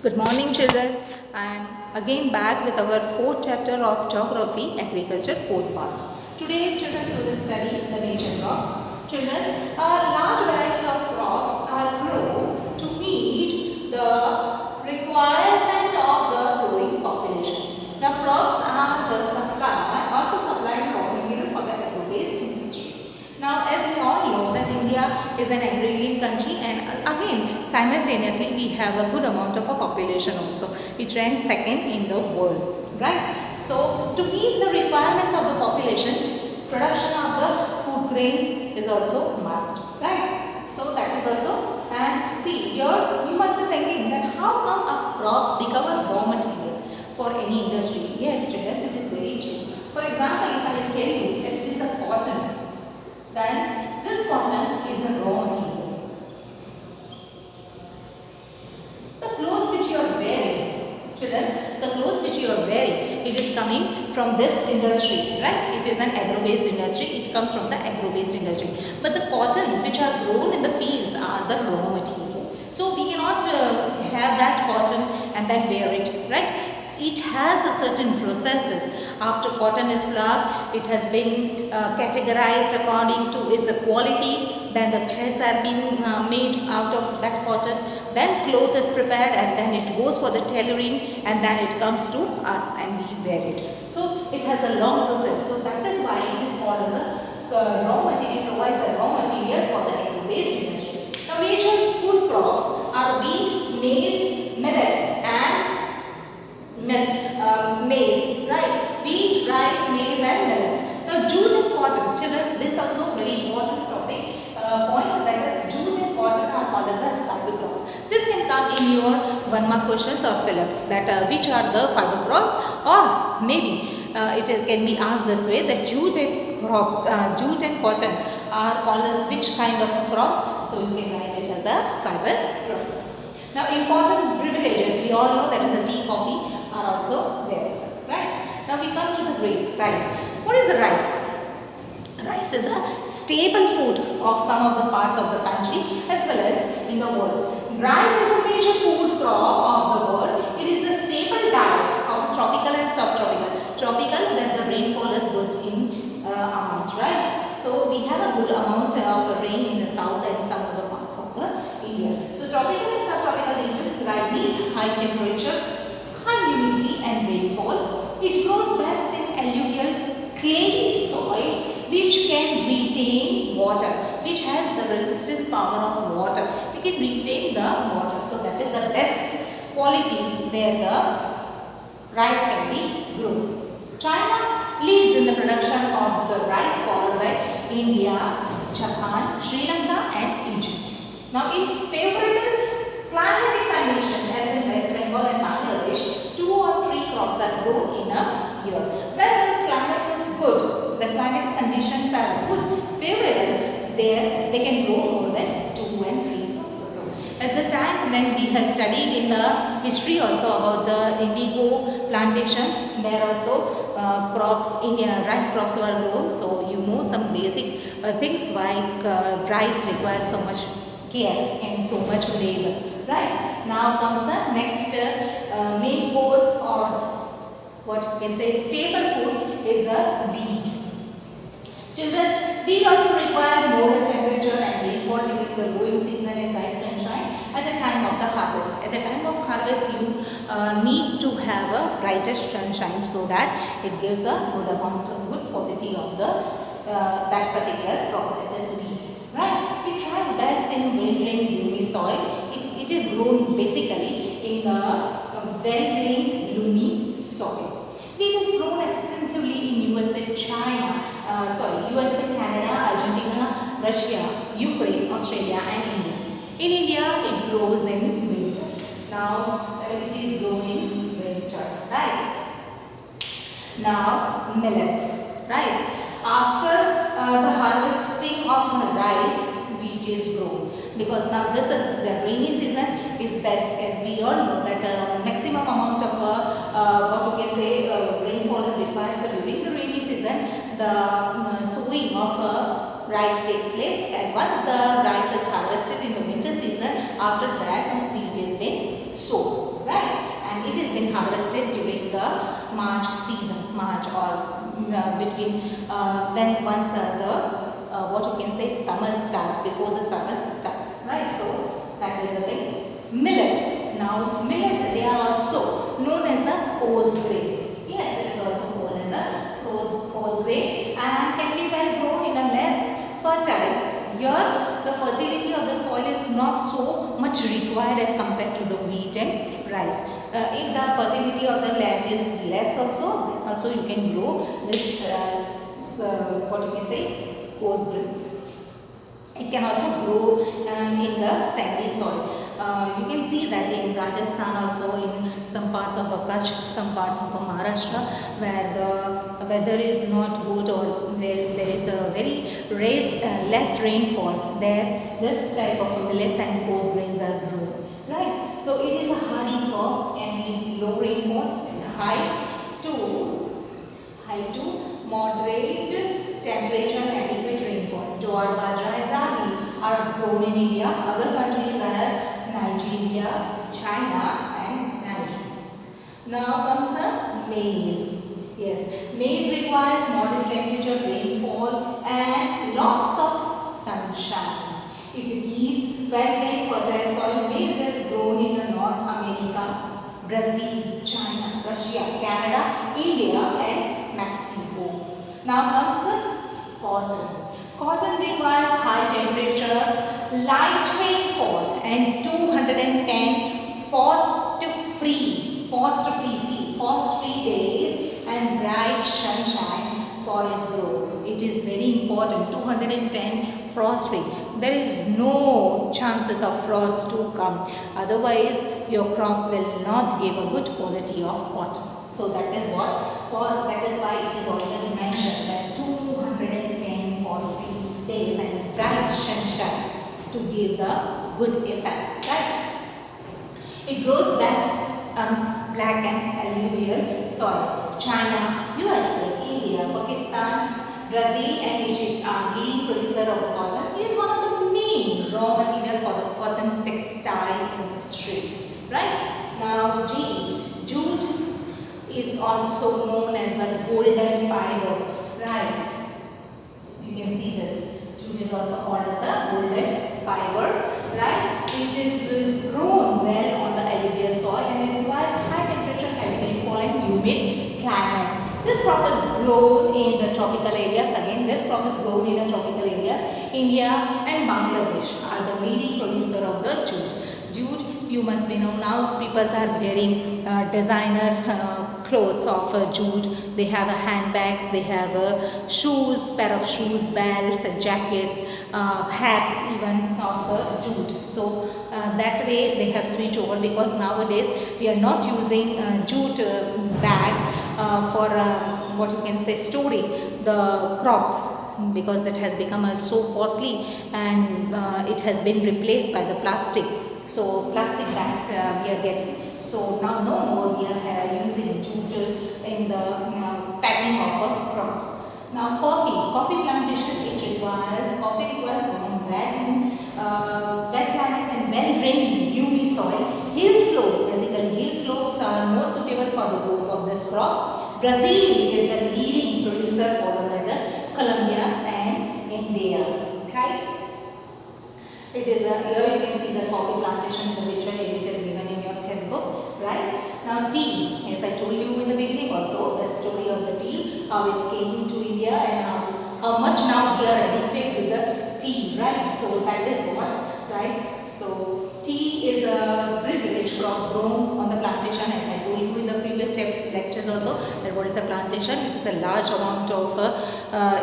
Good morning, children. I am again back with our fourth chapter of Geography, Agriculture, fourth part. Today, children will study the major crops. Children, a large variety of crops are grown to meet the requirement of the growing population. Now, crops are the supply, also supplying raw material for the agro-based industry. Now, as we all know that India is an agrarian country, and again simultaneously we have a good amount of a population also. It ranks second in the world, right? So, to meet the requirements of the population, production of the food grains is also must, right? So, that is also, and see here you must be thinking that how come our crops become a raw material for any industry? Yes, students, it is very true. For example, if I tell you that it is a cotton, then this cotton is the raw material. The clothes which you are wearing, children, the clothes which you are wearing, it is coming from this industry, right? It is an agro-based industry. It comes from the agro-based industry. But the cotton which are grown in the fields are the raw material. So we cannot have that cotton and then wear it, right? Each has a certain processes. After cotton is plucked, it has been categorized according to its quality. Then the threads are being made out of that cotton. Then cloth is prepared and then it goes for the tailoring and then it comes to us and we wear it. So it has a long process. So that is why it is called as a raw material, provides a raw material for the agro-based industry. Now major food crops are wheat, maize, millet and maize, right? Wheat, rice, maize and millet. Now jute and cotton, children, this also very important topic, point, that is jute and cotton are called as a fiber crops. This can come in your 1 mark questions or fill-ups, that which are the fiber crops, or maybe can be asked this way, that jute and cotton are called as which kind of crops, so you can write it as a fiber crops. Now important privileges, we all know that is a tea, coffee are also there, right? Now we come to the rice. What is the rice? Rice is a staple food of some of the parts of the country as well as in the world. Rice is a major food crop of the world. It is a staple diet of tropical and subtropical. Tropical, when the rainfall is good in amount, right? So we have a good amount of rain in the south and some of the parts of the India. So tropical and subtropical region like these high temperature, high humidity and rainfall. It grows best in alluvial clay soil which can retain water, which has the resistant power of water. We can retain the water. So that is the best quality where the rice can be grown. China leads in the production of the rice, followed by India, Japan, Sri Lanka and Egypt. Now in favorable climatic condition as in West Bengal and Bangladesh, 2 or 3 crops are grown in a year. When the climate is good, the climatic conditions are good, favorable, there they can grow more than 2 and 3 crops also. As the time when we have studied in the history also about the indigo plantation, there also crops, rice crops were grown. So you know some basic things like rice requires so much care and so much labor, right? Now comes the next main course, or what you can say staple food, is a wheat. Children, wheat also require more temperature and rainfall during the growing season and bright sunshine at the time of the harvest. At the time of harvest, you need to have a brightest sunshine so that it gives a good amount of good quality of the that particular crop, that is wheat, right? It thrives best in well-drained loamy soil. It is grown basically in a well-drained loamy soil. Wheat is grown extensively in USA, USA, Canada, Argentina, Russia, Ukraine, Australia and India. In India, it grows in winter. Now, it is grown in winter, right? Now, millets, right? After the harvesting of rice, wheat is grown. Because now this is the rainy season is best, as we all know that maximum amount of what you can say rainfall is required. So during the rainy season, the sowing of rice takes place, and once the rice is harvested in the winter season, after that wheat is been sown, right? been harvested during the March season, March or between when once the what you can say summer starts, before the summer starts, right? So that is the thing. Millet. Now millet, they are also known as a coarse grain. Yes, it is also known as a coarse grain and can be well grown in a less fertile. Here the fertility of the soil is not so much required as compared to the wheat and rice. If the fertility of the land is less also you can grow this what you can say coarse grains. It can also grow in the sandy soil. You can see that in Rajasthan also, in some parts of Kutch, some parts of Maharashtra, where the weather is not good or where there is a very less rainfall, there this type of millets and coarse grains are grown. Right? So it is a hardy crop and means low rainfall, high to moderate temperature and adequate rainfall. Jowar, bajra and ragi are grown in India. Other countries are Nigeria, China and Nigeria. Now comes the maize. Yes, maize requires moderate temperature, rainfall and lots of sunshine. It needs well-drained fertile soil. Maize is grown in North America, Brazil, China, Russia, Canada, India and Mexico. Now comes the cotton. Cotton requires high temperature, light rainfall and 210 frost-free days and bright sunshine for its growth. It is very important. 210 frost free. There is no chances of frost to come. Otherwise, your crop will not give a good quality of cotton. So that is that is why it is always mentioned that 210 frost free days and bright sunshine to give the good effect. Right? It grows best on black and alluvial soil. China, USA, India, Pakistan, Brazil and Egypt are leading producer of cotton. It is one of the main raw material for the cotton textile industry. Right? Now jute. Jute is also known as a golden fiber. Right? You can see this. Jute is also called as a golden fiber. Right? It is grown well on the alluvial soil and it requires high temperature, heavy rainfall and humid climate. This crop is grown in the tropical areas. Again, this crop is grown in the tropical areas. India and Bangladesh are the leading producer of the jute. Jute, you must be know now, people are wearing designer clothes of jute. They have handbags, they have shoes, pair of shoes, belts, jackets, hats even of jute. So that way they have switched over because nowadays we are not using jute bags for what you can say storing the crops because that has become so costly and it has been replaced by the plastic. So plastic bags we are getting. So now no more we are using jute in the packing of crops. Now coffee plantation coffee requires wet climate and well-drained UV soil. Hill slopes are more suitable for the growth of this crop. Brazil is the leading producer followed by the Colombia and India. Right? It is here you can see the coffee plantation in the picture which is given in your textbook. Right? Now tea, as I told you in the beginning also, the story of the tea, how it came to India and how much now we are addicted with the tea, right? So that is what, right? So tea is a privileged crop grown on the plantation, and I told you in the previous lectures also that what is a plantation? It is a large amount of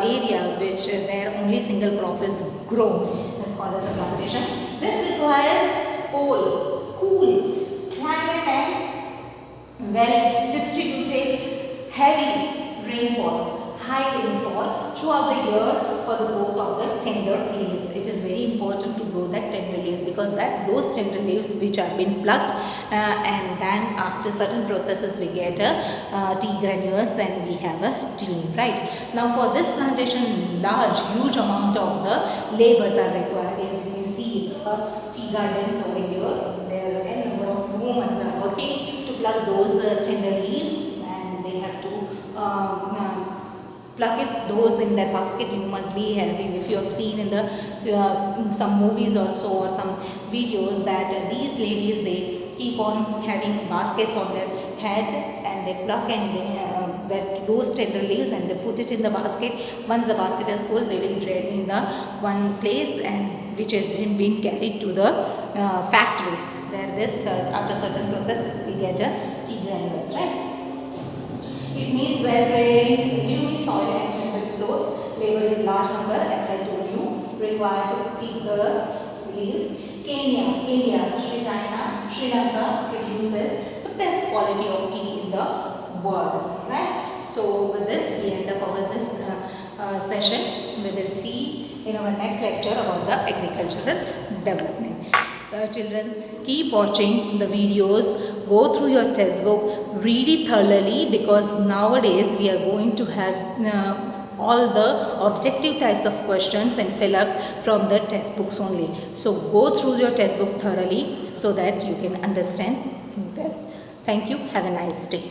area where only single crop is grown. It's called as a plantation. This requires cool climate and well distributed heavy rainfall, high rainfall throughout the year for the growth of the tender leaves. It is very important to grow that tender leaves because those tender leaves which are been plucked and then after certain processes we get tea granules and we have a tea, right? Now for this plantation huge amount of the labors are required. As you can see tea gardens over here, there are a number of women are working to pluck those tender leaves, and they have to pluck it, those in that basket. You must be having, if you have seen in the some movies also or some videos, that these ladies, they keep on having baskets on their head, and they pluck and they that those tender leaves, and they put it in the basket. Once the basket is full, they will drain in the one place, and which is being carried to the factories, where this after certain process we get a tea granules, right? It needs well-drained, gloomy soil and gentle slopes. Labor is large number, as I told you, required to pick the leaves. Kenya, India, Sri Lanka produces the best quality of tea in the world, right? So with this, we end up our this session. We will see in our next lecture about the agricultural development. Children, keep watching the videos, go through your textbook, read it thoroughly, because nowadays we are going to have all the objective types of questions and fill-ups from the textbooks only. So go through your textbook thoroughly so that you can understand well. Thank you. Have a nice day.